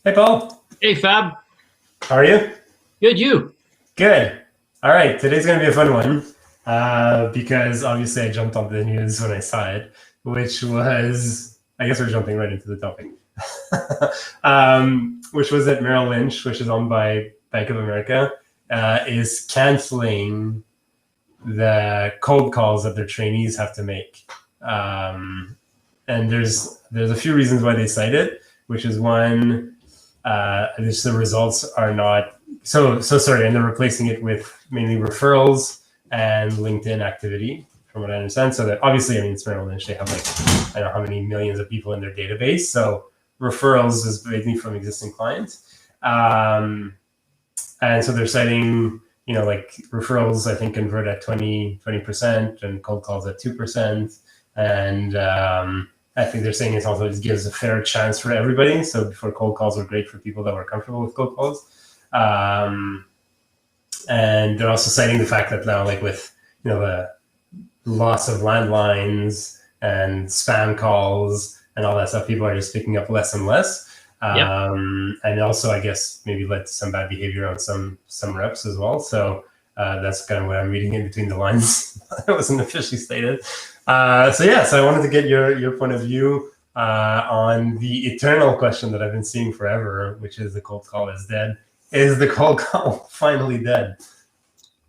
Hey, Paul. Hey Fab, How are you? good you. Good. All right. Today's going to be a fun one because obviously I jumped on the news when I saw it, which was, I guess we're jumping right into the topic, which was that Merrill Lynch, which is owned by Bank of America, is canceling the cold calls that their trainees have to make. And there's a few reasons why they cite it, which is one, just the results are not so sorry, and they're replacing it with mainly referrals and LinkedIn activity, from what I understand. So that obviously, I mean, it's Merrill Lynch. They have like I don't know how many millions of people in their database. So referrals is mainly from existing clients, and so they're citing like referrals. I think convert at 20%, and cold calls at 2%, and I think they're saying it also just gives a fair chance for everybody. So before, cold calls were great for people that were comfortable with cold calls. And they're also citing the fact that now, like with the loss of landlines and spam calls and all that stuff, people are just picking up less and less. Yep. And also, I guess maybe led to some bad behavior on some reps as well. So that's kind of what I'm reading in between the lines. It wasn't officially stated. So I wanted to get your point of view on the eternal question that I've been seeing forever, which is the cold call is dead. Is the cold call finally dead?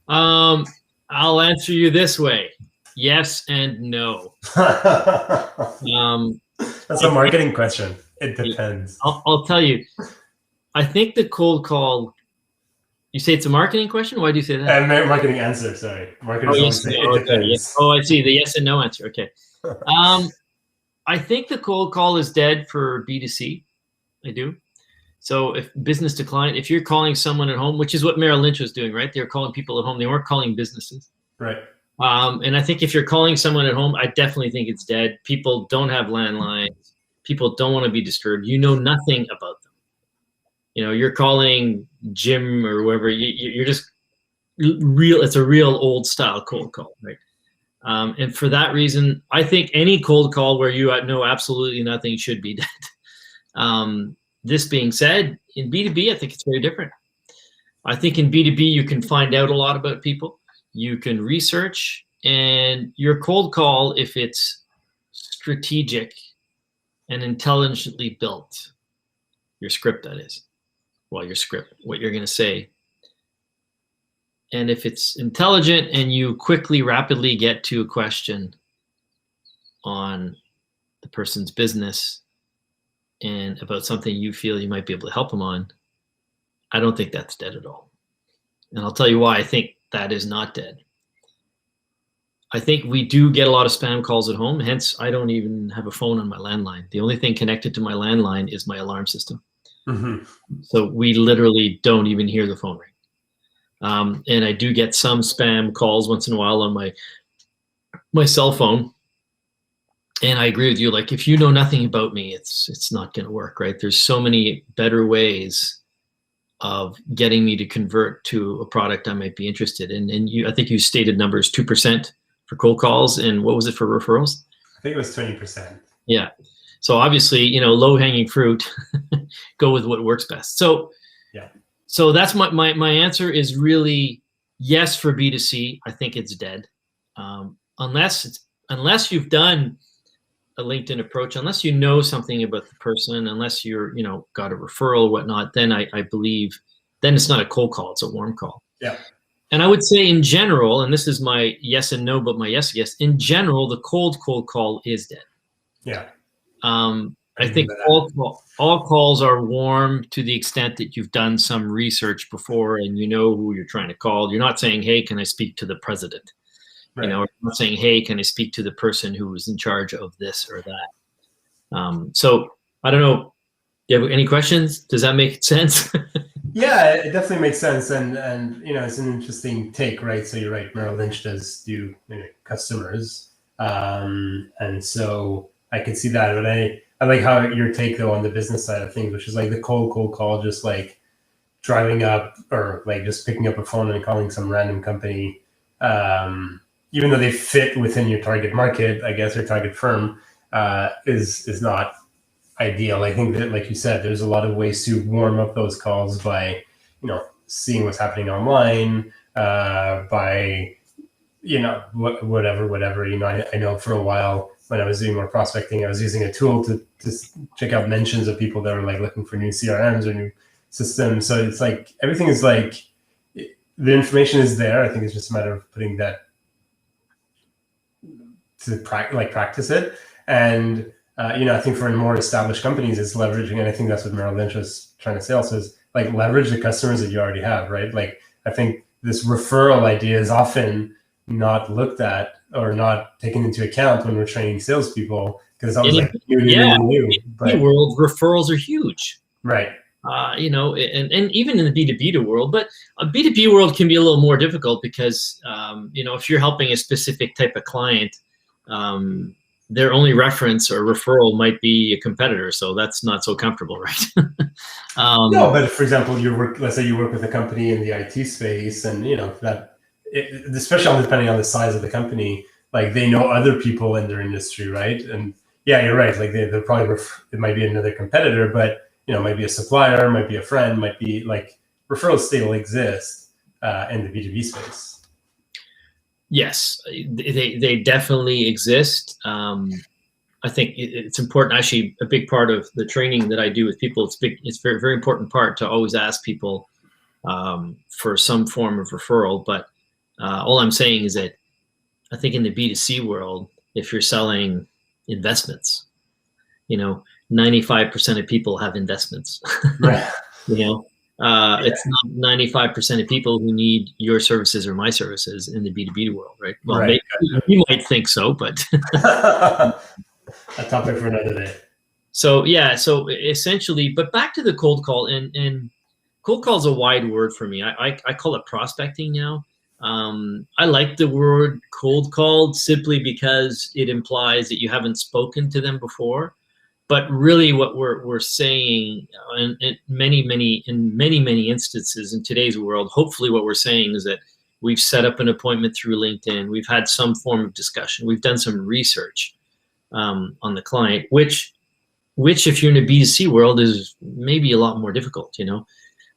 I'll answer you this way: yes and no. That's a marketing question. It depends. I'll tell you. I think the cold call. You say it's a marketing question? Why do you say that? Marketing answer. Sorry, marketers always say it depends. Yes. Oh, I see the yes and no answer. Okay. I think the cold call is dead for B2C. I do. So if business to client, if you're calling someone at home, which is what Merrill Lynch was doing, right? They were calling people at home. They weren't calling businesses. Right. And I think if you're calling someone at home, I definitely think it's dead. People don't have landlines. People don't want to be disturbed. You know nothing about them. You're calling Jim or whoever. You're just real. It's a real old style cold call, right? And for that reason, I think any cold call where you know absolutely nothing should be dead. This being said, in B2B, I think it's very different. I think in B2B, you can find out a lot about people. You can research, and your cold call, if it's strategic and intelligently built, your script, that is, well, your script, what you're going to say. And if it's intelligent and you quickly, rapidly get to a question on the person's business and about something you feel you might be able to help them on, I don't think that's dead at all. And I'll tell you why I think that is not dead. I think we do get a lot of spam calls at home. Hence, I don't even have a phone on my landline. The only thing connected to my landline is my alarm system. Mm-hmm. So we literally don't even hear the phone ring. And I do get some spam calls once in a while on my cell phone. And I agree with you. Like, if you know nothing about me, it's not going to work, right? There's so many better ways of getting me to convert to a product I might be interested in. And I think you stated numbers, 2% for cold calls, and what was it for referrals? I think it was 20%. Yeah. So obviously, low hanging fruit, go with what works best. So yeah. So that's my answer is really yes for B2C. I think it's dead. Unless you've done a LinkedIn approach, unless you know something about the person, unless you're, got a referral or whatnot, then I believe then it's not a cold call, it's a warm call. Yeah. And I would say in general, and this is my yes and no, but my yes, in general, the cold call is dead. Yeah. I think all calls are warm to the extent that you've done some research before and you know who you're trying to call. You're not saying, hey, can I speak to the president? Right. You're not saying, hey, can I speak to the person who is in charge of this or that? So I don't know. Do you have any questions? Does that make sense? Yeah, it definitely makes sense, and it's an interesting take, right? So you're right, Merrill Lynch does do customers, and so I can see that. But I like how your take though on the business side of things, which is like the cold call, just like driving up or like just picking up a phone and calling some random company, even though they fit within your target market, I guess, or target firm, is not. ideal. I think that, like you said, there's a lot of ways to warm up those calls by, seeing what's happening online, by, whatever. I know for a while when I was doing more prospecting, I was using a tool to check out mentions of people that were like looking for new CRMs or new systems. So it's like everything is like the information is there. I think it's just a matter of putting that to practice it. And I think for more established companies, it's leveraging, and I think that's what Merrill Lynch was trying to say also, is like leverage the customers that you already have, right? Like I think this referral idea is often not looked at or not taken into account when we're training salespeople, because it's always like new. But world, referrals are huge, right? And even in the B2B world, but a B2B world can be a little more difficult because if you're helping a specific type of client, their only reference or referral might be a competitor, so that's not so comfortable, right? No, but for example, let's say you work with a company in the IT space, and especially depending on the size of the company, like they know other people in their industry, right? And yeah, you're right. Like they'll probably it might be another competitor, but it might be a supplier, might be a friend, might be like referrals still exist in the B2B space. Yes, they definitely exist. I think it's important. Actually, a big part of the training that I do with people, it's very, very important part to always ask people for some form of referral. But all I'm saying is that I think in the B2C world, if you're selling investments, 95% of people have investments. Right. It's not 95% of people who need your services or my services in the B2B world, right? Well, right. Maybe you might think so, but a topic for another day. So essentially, but back to the cold call, and cold call is a wide word for me. I call it prospecting now. I like the word cold call simply because it implies that you haven't spoken to them before. But really, what we're saying, in many instances in today's world, hopefully, what we're saying is that we've set up an appointment through LinkedIn. We've had some form of discussion. We've done some research on the client, which if you're in a B2C world is maybe a lot more difficult.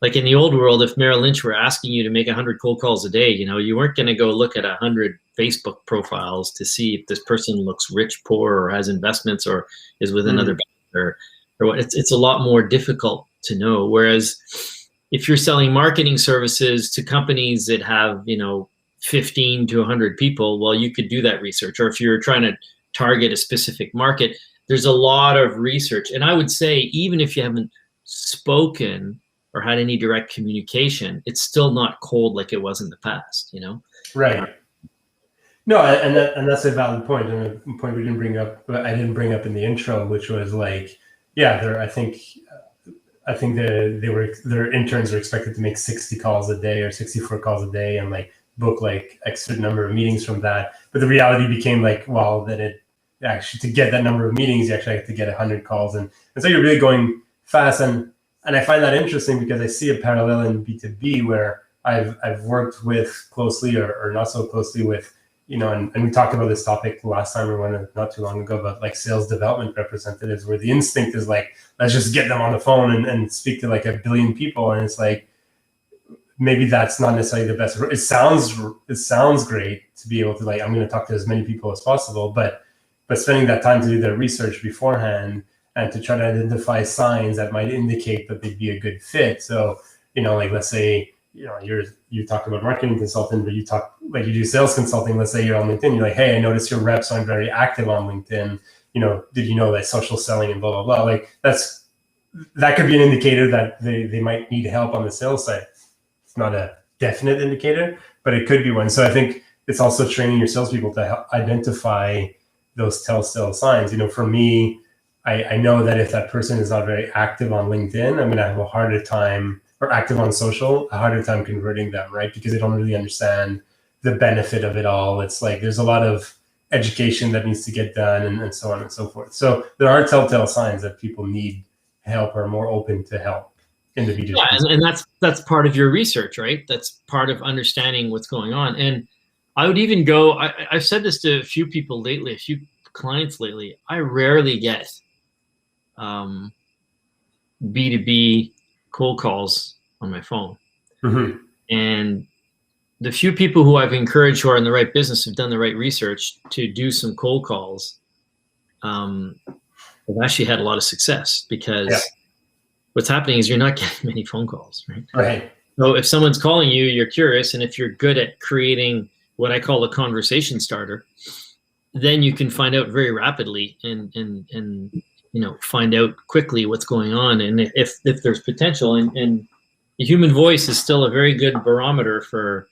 Like in the old world, if Merrill Lynch were asking you to make 100 cold calls a day, you weren't going to go look at 100 Facebook profiles to see if this person looks rich, poor, or has investments, or is with another bank, or what. It's a lot more difficult to know. Whereas if you're selling marketing services to companies that have 15 to 100 people, well, you could do that research. Or if you're trying to target a specific market, there's a lot of research. And I would say even if you haven't spoken or had any direct communication, it's still not cold like it was in the past, Right. No, and that's a valid point, and a point we didn't bring up, but I didn't bring up in the intro, which was like, I think their interns were expected to make 60 calls a day or 64 calls a day, and like book like a certain number of meetings from that. But the reality became like, well, that it actually, to get that number of meetings, you actually have to get 100 calls, and so you're really going fast. And I find that interesting because I see a parallel in B2B where I've worked with closely or not so closely with, and we talked about this topic last time we went not too long ago, about like sales development representatives, where the instinct is like, let's just get them on the phone and speak to like 1 billion people. And it's like, maybe that's not necessarily the best. It sounds great to be able to like, I'm going to talk to as many people as possible, but spending that time to do their research beforehand and to try to identify signs that might indicate that they'd be a good fit. So, like let's say, you talk about marketing consultant, but you do sales consulting. Let's say you're on LinkedIn. You're like, hey, I noticed your reps aren't very active on LinkedIn. Did you know that social selling and blah, blah, blah. Like that could be an indicator that they might need help on the sales side. It's not a definite indicator, but it could be one. So I think it's also training your salespeople to help identify those telltale signs. For me, I know that if that person is not very active on LinkedIn, I'm going to have a harder time, or active on social, a harder time converting them, right? Because they don't really understand the benefit of it all. It's like there's a lot of education that needs to get done and so on and so forth. So there are telltale signs that people need help or are more open to help in the B2B. Yeah, and that's part of your research, right? That's part of understanding what's going on. And I would even go, I've said this to a few people lately, a few clients lately, I rarely get B2B cold calls on my phone. Mm-hmm. And the few people who I've encouraged who are in the right business, who've done the right research to do some cold calls, have actually had a lot of success, because what's happening is you're not getting many phone calls, right? Right. So if someone's calling you, you're curious, and if you're good at creating what I call a conversation starter, then you can find out very rapidly and find out quickly what's going on, and if there's potential. And the human voice is still a very good barometer for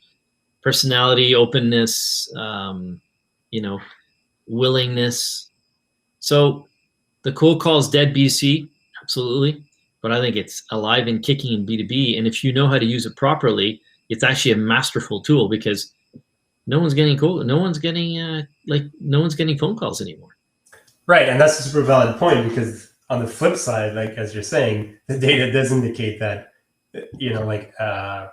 personality, openness, willingness. So the cold call's dead, BC, absolutely. But I think it's alive and kicking in B2B. And if you know how to use it properly, it's actually a masterful tool, because no one's getting phone calls anymore. Right, and that's a super valid point, because on the flip side, like as you're saying, the data does indicate that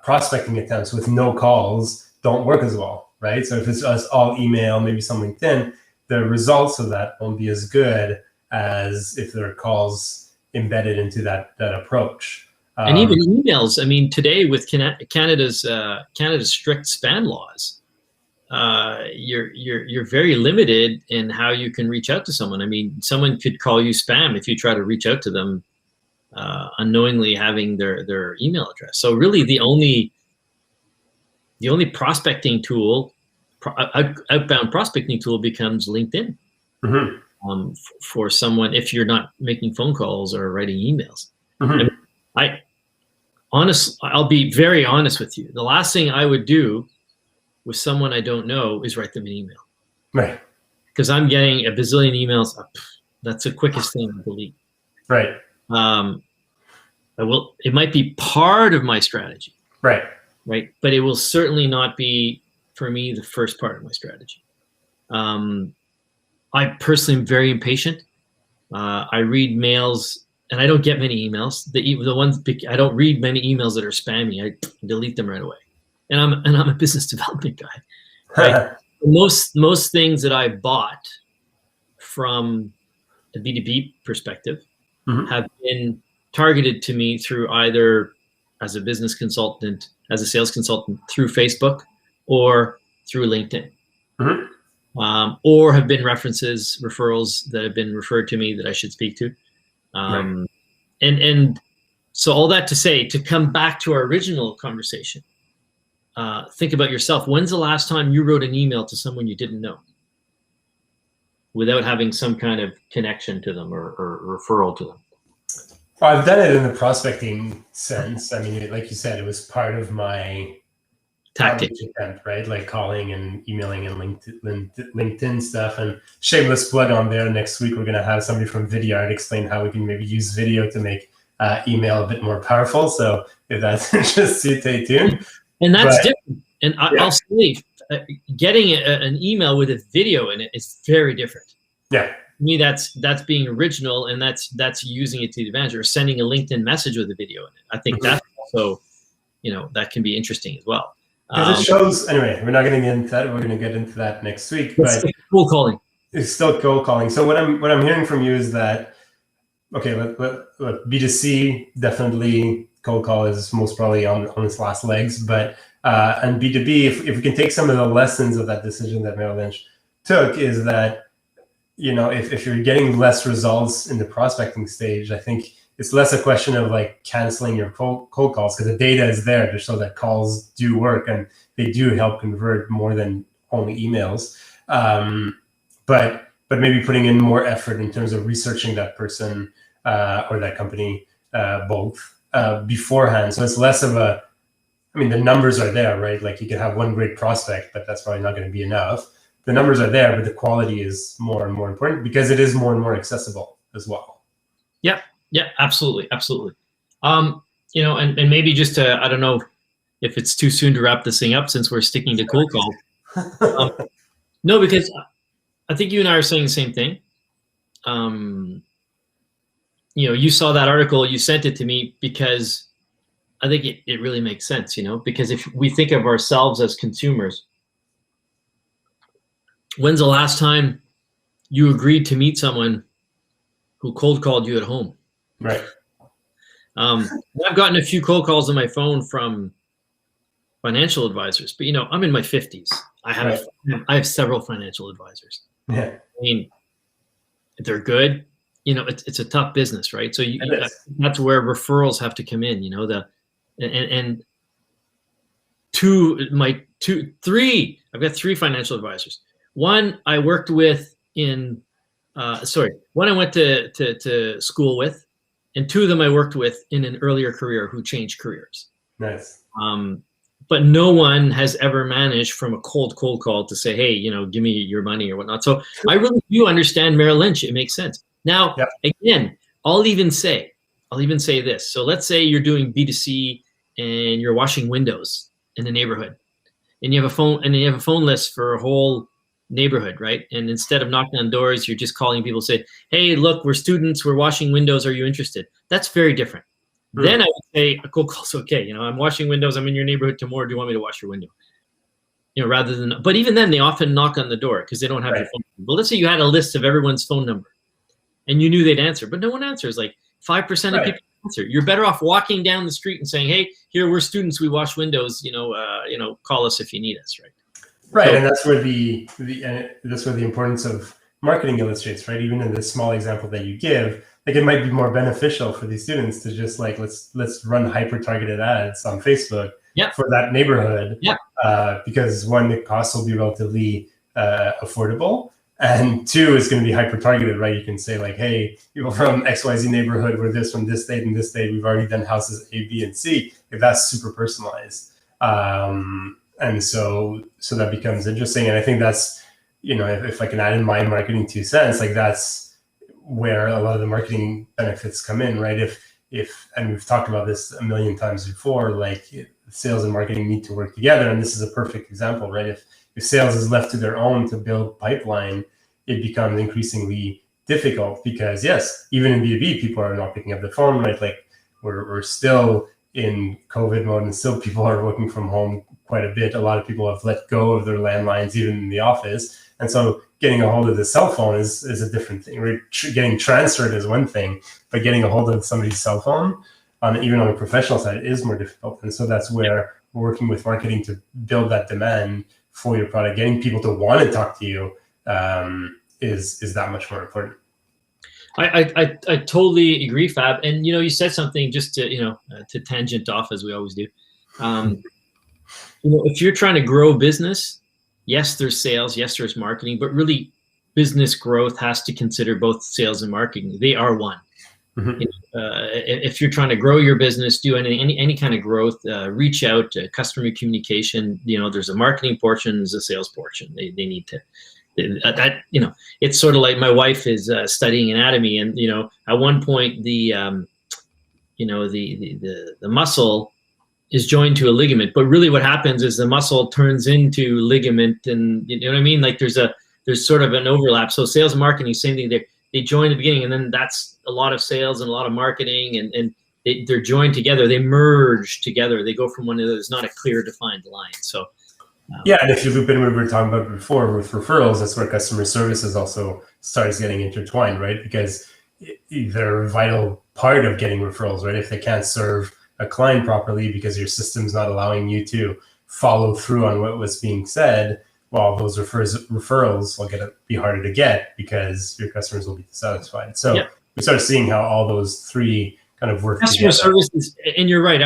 prospecting attempts with no calls don't work as well, right? So if it's all email, maybe some LinkedIn, the results of that won't be as good as if there are calls embedded into that approach. And even emails. I mean, today with Canada's strict spam laws, you're very limited in how you can reach out to someone. I mean, someone could call you spam if you try to reach out to them unknowingly having their email address. So really, the only prospecting tool, outbound prospecting tool, becomes LinkedIn. Mm-hmm. For someone, if you're not making phone calls or writing emails. Mm-hmm. I'll be very honest with you. The last thing I would do with someone I don't know is write them an email. Right. Because I'm getting a bazillion emails. That's the quickest thing to delete. Right. It might be part of my strategy. Right. Right. But it will certainly not be, for me, the first part of my strategy. I personally am very impatient. I read mails, and I don't get many emails. The ones I don't read many emails that are spammy. I delete them right away. And I'm a business development guy. Right? Most things that I bought from a B2B perspective have been targeted to me through either as a business consultant, as a sales consultant, through Facebook or through LinkedIn. Or have been referrals that have been referred to me that I should speak to. And so all that to say, to come back to our original conversation, think about yourself. When's the last time you wrote an email to someone you didn't know without having some kind of connection to them or referral to them? Well, I've done it in the prospecting sense. I mean, like you said, it was part of my tactic attempt, right? Like calling and emailing and LinkedIn stuff. And shameless plug on there. Next week, we're going to have somebody from Vidyard explain how we can maybe use video to make email a bit more powerful. So if that's interesting, stay tuned. And that's different. And I'll say, getting an email with a video in it is very different. Yeah. To me, that's being original, and that's using it to the advantage, or sending a LinkedIn message with a video in it. I think that's also, that can be interesting as well. Because it shows, anyway, we're not going to get into that. We're going to get into that next week. But cold calling. It's still cold calling. So what I'm hearing from you is that, okay, let B2C, definitely cold call is most probably on its last legs. But and B2B, if we can take some of the lessons of that decision that Merrill Lynch took, is that, if you're getting less results in the prospecting stage, I think it's less a question of like canceling your cold calls, because the data is there to show that calls do work and they do help convert more than only emails. But maybe putting in more effort in terms of researching that person or that company both beforehand. So it's less of the numbers are there, right? Like you could have one great prospect, but that's probably not going to be enough. The numbers are there, but the quality is more and more important because it is more and more accessible as well. Yeah. Yeah, absolutely. Absolutely. And maybe just to, I don't know if it's too soon to wrap this thing up since we're sticking to cold calls. No, because I think you and I are saying the same thing. You saw that article, you sent it to me because I think it really makes sense, because if we think of ourselves as consumers, when's the last time you agreed to meet someone who cold called you at home. Right. I've gotten a few cold calls on my phone from financial advisors, but I'm in my 50s. I have several financial advisors. Yeah. I mean, they're good. It's a tough business, right? So that's where referrals have to come in. And I've got 3 financial advisors. One I worked with one I went to school with, and 2 of them I worked with in an earlier career who changed careers. Nice. But no one has ever managed from a cold call to say, hey, give me your money or whatnot. So I really do understand Merrill Lynch. It makes sense. Now, again, I'll even say this. So let's say you're doing B2C and you're washing windows in the neighborhood, and you have a phone list for a whole neighborhood, right? And instead of knocking on doors, you're just calling people, say, hey, look, we're students, we're washing windows, are you interested? That's very different. Then I would say a cold call's okay. I'm washing windows, I'm in your neighborhood tomorrow, do you want me to wash your window? Rather than, but even then they often knock on the door because they don't have your phone number. But let's say you had a list of everyone's phone number and you knew they'd answer, but no one answers. Like 5% of people answer. You're better off walking down the street and saying, hey, here, we're students, we wash windows, call us if you need us, right? Right, so, and that's where the importance of marketing illustrates, right? Even in the small example that you give, like it might be more beneficial for these students to just like let's run hyper-targeted ads on Facebook for that neighborhood, because 1, the cost will be relatively affordable, and 2, it's going to be hyper-targeted, right? You can say like, hey, people from XYZ neighborhood, we're this from this date and this date, we've already done houses A, B, and C. If that's super personalized. And so that becomes interesting. And I think that's, if I can add in my marketing 2 cents, like that's where a lot of the marketing benefits come in, right? If and we've talked about this a million times before, like sales and marketing need to work together. And this is a perfect example, right? If sales is left to their own to build pipeline, it becomes increasingly difficult because yes, even in B2B, people are not picking up the phone, right? Like we're still in COVID mode and still people are working from home quite a bit. A lot of people have let go of their landlines, even in the office. And so getting a hold of the cell phone is a different thing. Getting transferred is one thing, but getting a hold of somebody's cell phone, even on a professional side, is more difficult. And so that's where we're working with marketing to build that demand for your product. Getting people to want to talk to you is that much more important. I totally agree, Fab. And you said something just to to tangent off as we always do. If you're trying to grow business, yes, there's sales, yes, there's marketing, but really business growth has to consider both sales and marketing. They are one. Mm-hmm. If you're trying to grow your business, do any kind of growth, reach out to customer communication. There's a marketing portion, there's a sales portion. They need to. It's sort of like my wife is studying anatomy, and at one point the muscle is joined to a ligament, but really what happens is the muscle turns into ligament, and you know what I mean? Like there's sort of an overlap. So sales and marketing, same thing. They join at the beginning, and then that's a lot of sales and a lot of marketing, and they're joined together. They merge together. They go from one another. There's not a clear defined line. So. And if you loop in what we were talking about before with referrals, that's where customer services also starts getting intertwined, right? Because they're a vital part of getting referrals, right? If they can't serve a client properly because your system's not allowing you to follow through on what was being said, well, those referrals will be harder to get because your customers will be dissatisfied. So we start seeing how all those 3 kind of work customer together. Services, and you're right.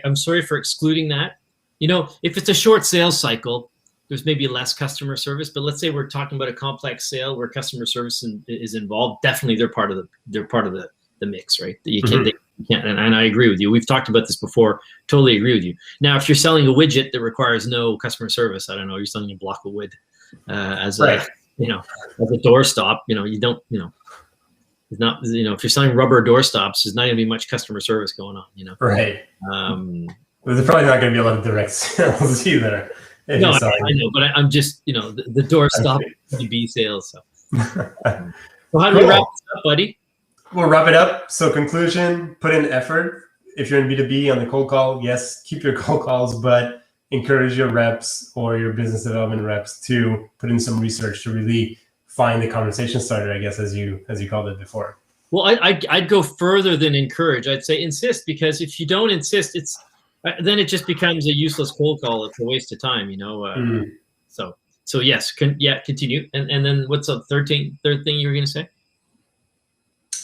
I'm sorry for excluding that. If it's a short sales cycle, there's maybe less customer service. But let's say we're talking about a complex sale where customer service is involved. Definitely, they're part of the mix, right? You can't, and I agree with you. We've talked about this before. Totally agree with you. Now, if you're selling a widget that requires no customer service, I don't know, you're selling a block of wood as a doorstop. You don't. It's not. If you're selling rubber doorstops, there's not going to be much customer service going on. Right. There's probably not going to be a lot of direct sales either. No, I know, but I'm just, the doorstop B2B sales. So how do we wrap this up, buddy? We'll wrap it up. So conclusion, put in effort. If you're in B2B on the cold call, yes, keep your cold calls, but encourage your reps or your business development reps to put in some research to really find the conversation starter, I guess, as you called it before. Well, I'd go further than encourage. I'd say insist, because if you don't insist, then it just becomes a useless cold call. It's a waste of time, you know. So yes, continue. And then what's the third thing you were going to say?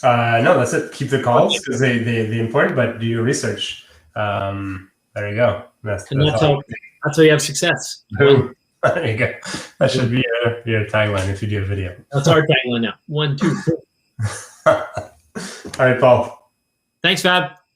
No, that's it. Keep the calls because they important, but do your research. There you go. That's how you have success. Boom. There you go. That should be your tagline if you do a video. That's our tagline now. 1, 2, 3. All right, Paul. Thanks, Fab.